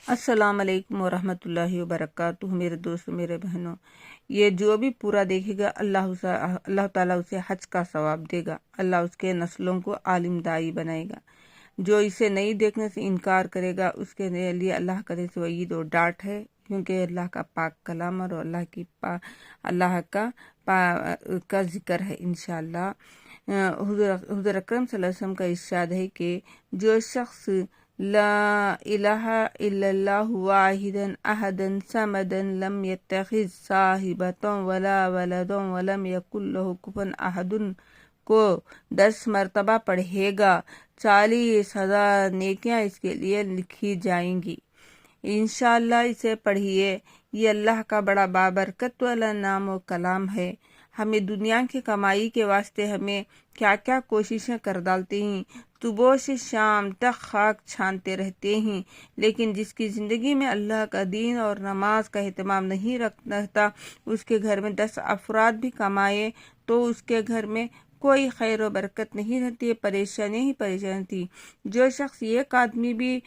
السلام علیکم ورحمۃ اللہ وبرکاتہ۔ میرے دوست، میرے بہنوں، یہ جو بھی پورا دیکھے گا اللہ تعالیٰ اسے حج کا ثواب دے گا۔ اللہ اس کے نسلوں کو عالم دائی بنائے گا۔ جو اسے نہیں دیکھنے سے انکار کرے گا اس کے لیے اللہ کا سے وعید و ڈانٹ ہے، کیونکہ اللہ کا پاک کلام اور اللہ کا ذکر ہے۔ انشاءاللہ حضور اکرم صلی اللہ علیہ وسلم کا ارشاد ہے کہ جو شخص لا الہ الا اللہ واحدا احدا صمدا لم يتخذ صاحبۃ ولا ولد ولم يكن له كفوا احد کو 10 مرتبہ پڑھے گا، 40,000 نیکیاں اس کے لیے لکھی جائیں گی۔ انشاءاللہ اسے پڑھیے۔ یہ اللہ کا بڑا بابرکت والا نام و کلام ہے۔ ہمیں دنیا کی کمائی کے واسطے ہمیں کیا کیا کوششیں کر ڈالتے ہیں، صبح سے شام تک خاک چھانتے رہتے ہیں، لیکن جس کی زندگی میں اللہ کا دین اور نماز کا اہتمام نہیں رہتا، اس کے گھر میں 10 افراد بھی کمائے تو اس کے گھر میں کوئی خیر و برکت نہیں رہتی ہے، پریشانی ہی پریشانی تھی۔ جو شخص ایک آدمی بھی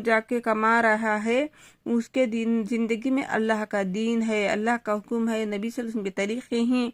جا کے کما رہا ہے، اس کے زندگی میں اللہ کا دین ہے، اللہ کا حکم ہے، نبی صلی اللہ علیہ وسلم کے طریقے ہیں،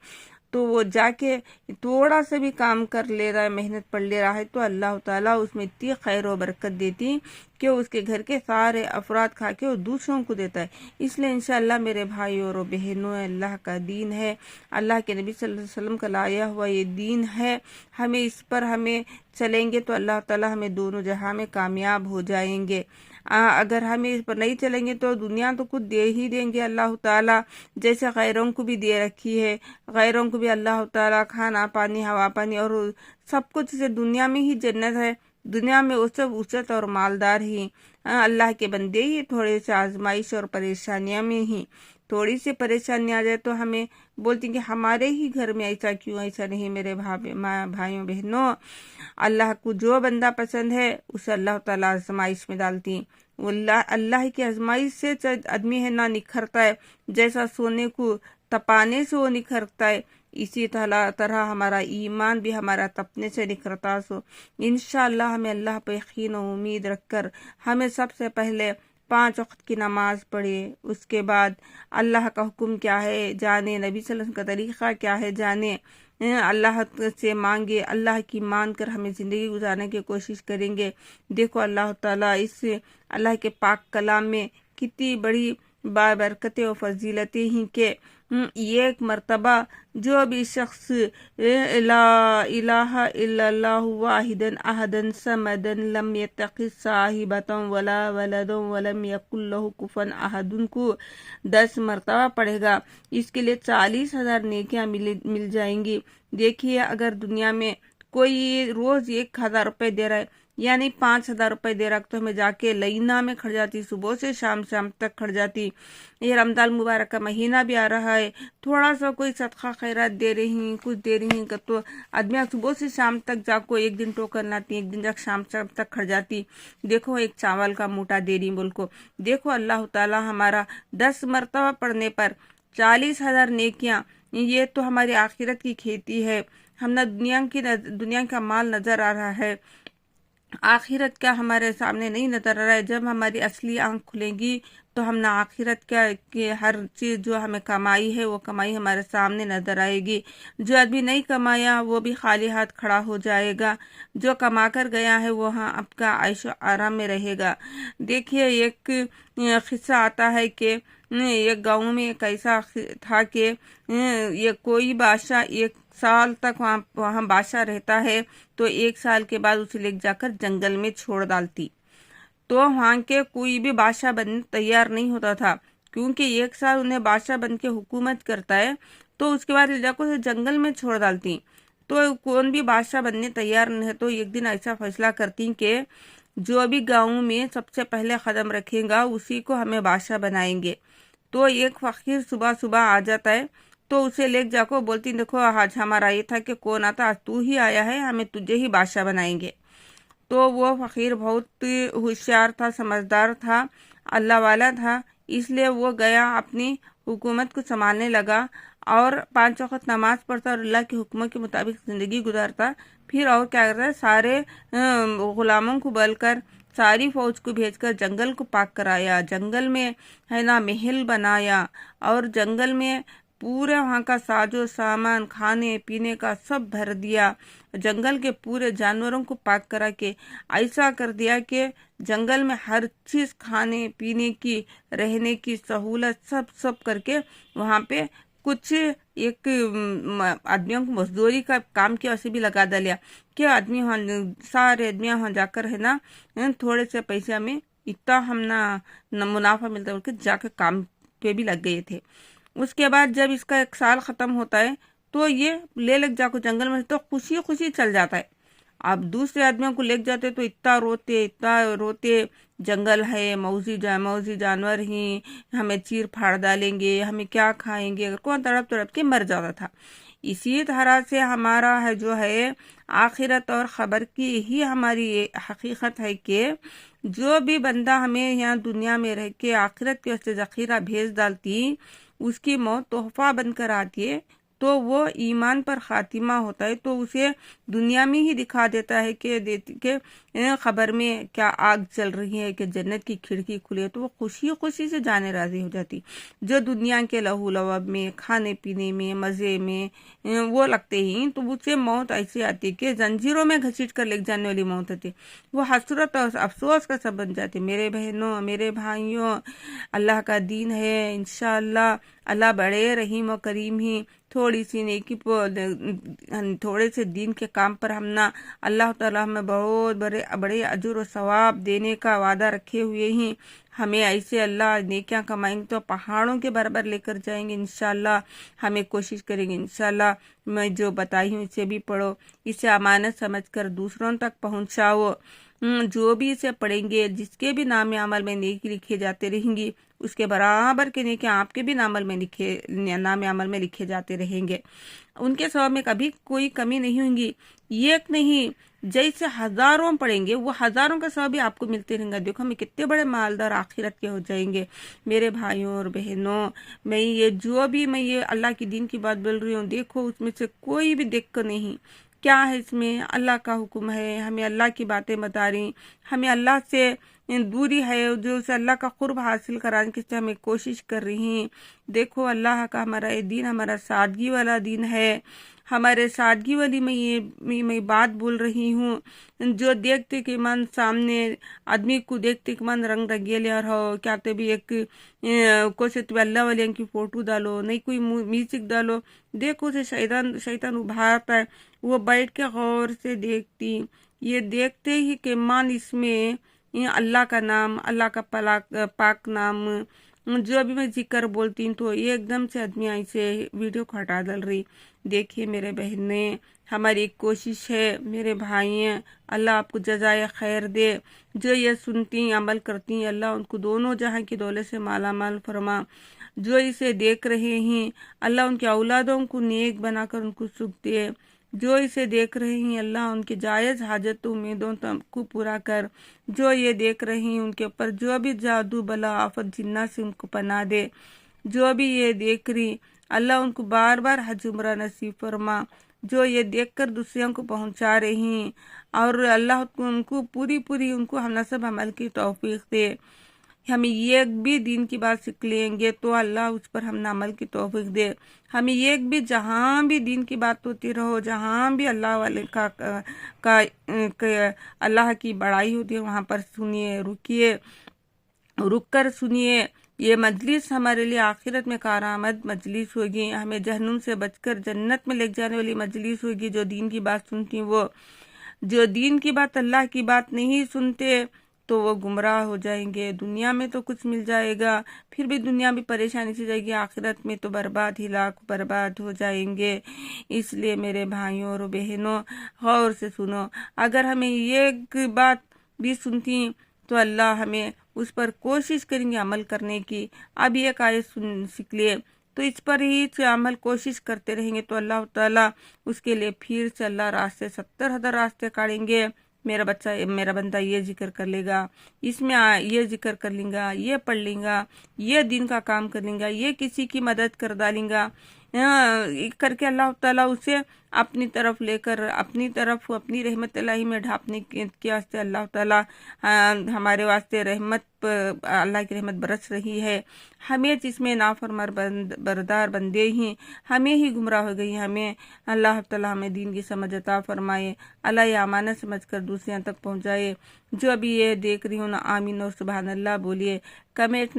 تو وہ جا کے تھوڑا سا بھی کام کر لے رہا ہے، محنت پڑھ لے رہا ہے، تو اللہ تعالیٰ اس میں اتنی خیر و برکت دیتی کہ اس کے گھر کے سارے افراد کھا کے وہ دوسروں کو دیتا ہے۔ اس لیے انشاءاللہ میرے بھائیوں اور بہنوں، اللہ کا دین ہے، اللہ کے نبی صلی اللہ علیہ وسلم کا لایا ہوا یہ دین ہے، ہمیں اس پر ہمیں چلیں گے تو اللہ تعالیٰ ہمیں دونوں جہاں میں کامیاب ہو جائیں گے۔ اگر ہمیں اس پر نہیں چلیں گے تو دنیا تو کچھ دے ہی دیں گے اللہ تعالیٰ، جیسے غیروں کو بھی دے رکھی ہے، غیروں کو بھی اللہ تعالیٰ کھانا پانی ہوا پانی اور سب کچھ سے دنیا میں ہی جنت ہے، دنیا میں وہ سب وسعت اور مالدار ہی۔ اللہ کے بندے ہی تھوڑے سے آزمائش اور پریشانیاں میں ہی تھوڑی سی پریشانی آ جائے تو ہمیں بولتی کہ ہمارے ہی گھر میں ایسا کیوں، ایسا نہیں۔ میرے بھائیوں بہنوں، اللہ کو جو بندہ پسند ہے اسے اللہ تعالیٰ آزمائش میں ڈالتی۔ اللہ کی آزمائش سے آدمی ہے نہ نکھرتا ہے، جیسا سونے کو تپانے سے وہ نکھرتا ہے، اسی طرح ہمارا ایمان بھی ہمارا تپنے سے نکھرتا سو۔ انشاءاللہ ہمیں اللہ پہ یقین و امید رکھ کر ہمیں سب سے پہلے 5 وقت کی نماز پڑھے، اس کے بعد اللہ کا حکم کیا ہے جانے، نبی صلی اللہ علیہ وسلم کا طریقہ کیا ہے جانے، اللہ سے مانگے، اللہ کی مان کر ہمیں زندگی گزارنے کی کوشش کریں گے۔ دیکھو اللہ تعالیٰ اس اللہ کے پاک کلام میں کتنی بڑی بابرکتیں و فضیلتیں ہیں کہ ایک مرتبہ جو بھی شخص لا الہ الا اللہ واحدا احدا صمدا لم يتخذ صاحبۃ ولا ولد ولم يكن له كفوا احد کو 10 مرتبہ پڑھے گا، اس کے لیے 40,000 نیکیاں مل جائیں گی۔ دیکھیے اگر دنیا میں کوئی روز 1,000 روپے دے رہا ہے، یعنی 5,000 روپے دے رکھ تو ہمیں جا کے لائنہ میں کھڑ جاتی، صبح سے شام تک کھڑ جاتی۔ یہ رمضان مبارک کا مہینہ بھی آ رہا ہے، تھوڑا سا کوئی صدقہ خیرات دے رہی ہیں، کچھ دے رہی ہیں تو آدمی صبح سے شام تک جا کو ایک دن ٹوکن لاتی، ایک دن جا شام تک کھڑ جاتی۔ دیکھو ایک چاول کا موٹا دے رہی بول کو، دیکھو اللہ تعالیٰ ہمارا 10 مرتبہ پڑھنے پر 40,000 نیکیاں، یہ تو ہماری آخرت کی کھیتی ہے۔ ہم نہ دنیا کا مال نظر آ رہا ہے، آخرت کا ہمارے سامنے نہیں نظر آ رہا ہے۔ جب ہماری اصلی آنکھ کھلے گی تو ہم نہ آخرت کا کہ ہر چیز جو ہمیں کمائی ہے وہ کمائی ہمارے سامنے نظر آئے گی۔ جو آدمی نہیں کمایا وہ بھی خالی ہاتھ کھڑا ہو جائے گا، جو کما کر گیا ہے وہ اب کا عیش و آرام میں رہے گا۔ دیکھیے ایک قصہ آتا ہے کہ ایک گاؤں میں ایک ایسا تھا کہ یہ کوئی بادشاہ 1 سال تک وہاں بادشاہ رہتا ہے، تو 1 سال کے بعد اسے لے جا کر جنگل میں چھوڑ ڈالتی، تو وہاں کے کوئی بھی بادشاہ بننے تیار نہیں ہوتا تھا، کیونکہ 1 سال انہیں بادشاہ بن کے حکومت کرتا ہے، تو اس کے بعد لے جا کر اسے جنگل میں چھوڑ ڈالتی، تو کون بھی بادشاہ بننے تیار نہیں ہے۔ تو ایک دن ایسا فیصلہ کرتی کہ جو بھی گاؤں میں سب سے پہلے قدم رکھے گا اسی کو ہمیں بادشاہ بنائیں گے۔ تو ایک فقیر صبح آ جاتا ہے، تو اسے لے جا کو بولتی دیکھو آج ہمارا یہ تھا کہ کون آتا، آج تو ہی آیا ہے، ہمیں تجھے ہی بادشاہ بنائیں گے۔ تو وہ فقیر بہت ہوشیار تھا، سمجھدار تھا، اللہ والا تھا، اس لیے وہ گیا اپنی حکومت کو سنبھالنے لگا اور 5 وقت نماز پڑھتا اور اللہ کے حکموں کے مطابق زندگی گزارتا۔ پھر اور کیا کرتا ہے، سارے غلاموں کو بول کر सारी फौज को भेजकर जंगल को पाक कराया, जंगल में है ना महल बनाया और जंगल में पूरे वहाँ का साजो सामान खाने पीने का सब भर दिया। जंगल के पूरे जानवरों को पाक करा के ऐसा कर दिया कि जंगल में हर चीज खाने पीने की रहने की सहूलत सब सब करके वहाँ पे कुछ एक आदमियों को मजदूरी का काम की वैसे भी लगा डालिया कि आदमी वहाँ सारे आदमी वहाँ जाकर है ना थोड़े से पैसे में इतना हम ना मुनाफा मिलता है बोल के जाकर काम पे भी लग गए थे। उसके बाद जब इसका 1 साल खत्म होता है तो ये ले लग जाको जंगल में तो खुशी खुशी चल जाता है। अब दूसरे आदमियों को ले जाते तो इतना रोते जंगल है मौजी जानवर ही हमें चीर फाड़ डालेंगे, हमें क्या खाएंगे, अगर कौन तड़प तड़प के मर जाता था। इसी तरह से हमारा है जो है आखिरत और खबर की ही हमारी हकीकत है कि जो भी बंदा हमें यहाँ दुनिया में रह के आखिरत के वास्ते जखीरा भेज डालती उसकी मौत तोहफा बनकर आती है तो वो ईमान पर खातिमा होता है तो उसे दुनिया में ही दिखा देता है कि खबर में क्या आग चल रही है कि जन्नत की खिड़की खुली है तो वो खुशी खुशी से जाने राजी हो जाती। जो दुनिया के लहू लवब में खाने पीने में मज़े में वो लगते ही तो उसे मौत ऐसी आती कि जंजीरों में घसीट कर ले जाने वाली मौत होती। वो हसरत और अफसोस का सब बन जाती। मेरे बहनों मेरे भाइयों, अल्लाह का दीन है, इंशाअल्लाह अल्लाह बड़े रहीम और करीम ही थोड़ी सी नेकी थोड़े से दीन के काम पर हम ना अल्लाह ताला हमें बहुत बड़े अजर और सवाब देने का वादा रखे हुए ही हमें ऐसे अल्लाह नेकियां कमाएंगे तो पहाड़ों के बराबर लेकर जाएंगे इंशाल्लाह। हमें कोशिश करेंगे इंशाल्लाह। मैं जो बताई हूँ इसे भी पढ़ो, इसे अमानत समझकर दूसरों तक पहुँचाओ। जो भी इसे पढ़ेंगे जिसके भी नाम अमल में नेकी लिखे जाते रहेंगी उसके बराबर के नेकी आपके भी नाम अमल में लिखे जाते रहेंगे। उनके सवाब में कभी कोई कमी नहीं होगी। एक नहीं जैसे हजारों पढ़ेंगे वो हजारों का सवाब भी आपको मिलते रहेंगे। देखो हमें कितने बड़े मालदार आखिरत के हो जाएंगे। मेरे भाइयों और बहनों, मैं ये अल्लाह की दीन की बात बोल रही हूँ, देखो उसमें से कोई भी दिक्कत नहीं। क्या है इसमें? अल्लाह का हुक्म है, हमें अल्लाह की बातें बता रही, हमें अल्लाह से दूरी है जो उसे अल्लाह का कुर्ब हासिल कराने की हमें कोशिश कर रही हैं। देखो अल्लाह का हमारा ये दीन हमारा सादगी वाला दीन है। हमारे सादगी वाली मैं बात बोल रही हूँ। जो देखते कि मन सामने आदमी को देखते कि मन रंग रंगीले और हो क्या तो भी एक कुछ तो अल्लाह वाले की फोटो डालो, नहीं कोई म्यूजिक डालो, देखो उसे शैतान उभारता है। वो बैठ के गौर से देखती, ये देखते ही कि मन इसमें अल्लाह का नाम, अल्लाह का पाक नाम जो अभी मैं जिक्र बोलती हूँ तो ये एकदम से आदमी ऐसे वीडियो को हटा डाल रही। देखिए मेरे बहने, हमारी एक कोशिश है, मेरे भाई हैं, अल्लाह आपको जज़ाए खैर दे। जो ये सुनती अमल करती हैं अल्लाह उनको दोनों जहां की दौलत से माला माल फरमा। जो इसे देख रहे हैं अल्लाह उनके औलादों को नेक बनाकर उनको सुख दे। जो इसे देख रहे हैं अल्लाह उनके जायज़ हाजत उम्मीदों को पूरा कर। जो ये देख रहे हैं उनके ऊपर जो भी जादू बला आफत जिन्ना से उनको पना दे। जो भी ये देख रही अल्लाह उनको बार बार हज उम्रा नसीब फरमा। जो ये देखकर दूसरों को पहुंचा रही हैं और अल्लाह उनको पूरी उनको हम सब अमल की तौफीक दे। हमें एक भी दीन की बात सीख लेंगे तो अल्लाह उस पर हम अमल की तौफीक दे। हमें एक भी जहाँ भी दीन की बात होती रहो, जहाँ भी अल्लाह वाले का अल्लाह की बड़ाई होती है वहाँ पर सुनिए, रुक कर सुनिए। ये मजलिस हमारे लिए आखिरत में कारआमद मजलिस होगी, हमें जहन्नुम से बचकर जन्नत में ले जाने वाली मजलिस होगी। जो दीन की बात सुनती वो, जो दीन की बात अल्लाह की बात नहीं सुनते तो वो गुमराह हो जाएंगे। दुनिया में तो कुछ मिल जाएगा, फिर भी दुनिया भी परेशानी से जाएगी, आखिरत में तो बर्बाद ही लाख बर्बाद हो जाएंगे। इसलिए मेरे भाइयों और बहनों गौर से सुनो। अगर हमें ये बात भी सुनती तो अल्लाह हमें उस पर कोशिश करेंगे अमल करने की। अब ये आयत सीख लिए तो इस पर ही अमल कोशिश करते रहेंगे तो अल्लाह ताला उसके लिए फिर से अल्लाह रास्ते 70,000 रास्ते काटेंगे। मेरा बंदा ये जिक्र कर लेगा, इसमें ये जिक्र कर लेगा, ये पढ़ लेगा, ये दिन का काम कर लेगा, ये किसी की मदद कर डालेगा, करके अल्लाह ताला उसे अपनी तरफ लेकर अपनी तरफ अपनी रहमत इलाही में ढापने के वास्ते अल्लाह ताला हमारे वास्ते अल्लाह की रहमत बरस रही है। हमें जिसमें नाफरमान बरदार बंदे ही हमें ही गुमराह हो गई। हमें अल्लाह ताला हमें दीन की समझ अता फरमाए, अल्लाह ये अमानत समझ कर दूसरों तक पहुँचाए। जो अभी ये देख रही हूँ ना, आमीन और सुबहान अल्लाह बोलिए, कमेंट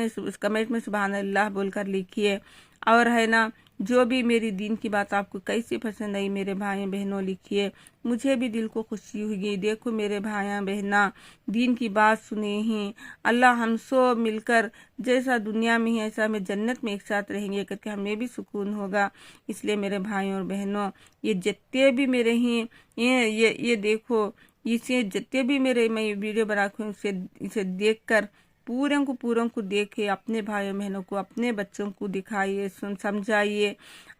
में सुबहान अल्लाह बोलकर लिखिए। और है ना, जो भी मेरी दीन की बात आपको कैसी पसंद आई मेरे भाइयों बहनों लिखिए, मुझे भी दिल को खुशी हुई। देखो मेरे भाइयों बहना, दीन की बात सुने ही अल्लाह हम सब मिलकर जैसा दुनिया में ही ऐसा हमें जन्नत में एक साथ रहेंगे करके हमें भी सुकून होगा। इसलिए मेरे भाइयों और बहनों, ये जितने भी मेरे ही ये देखो, इसे जितने भी मेरे मैं वीडियो बना के इसे देखकर पूरन को देखे, अपने भाइयों बहनों को अपने बच्चों को दिखाइए, समझाइए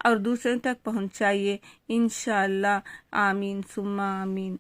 और दूसरों तक पहुंचाइए इंशाअल्लाह। आमीन सुम्मा आमीन।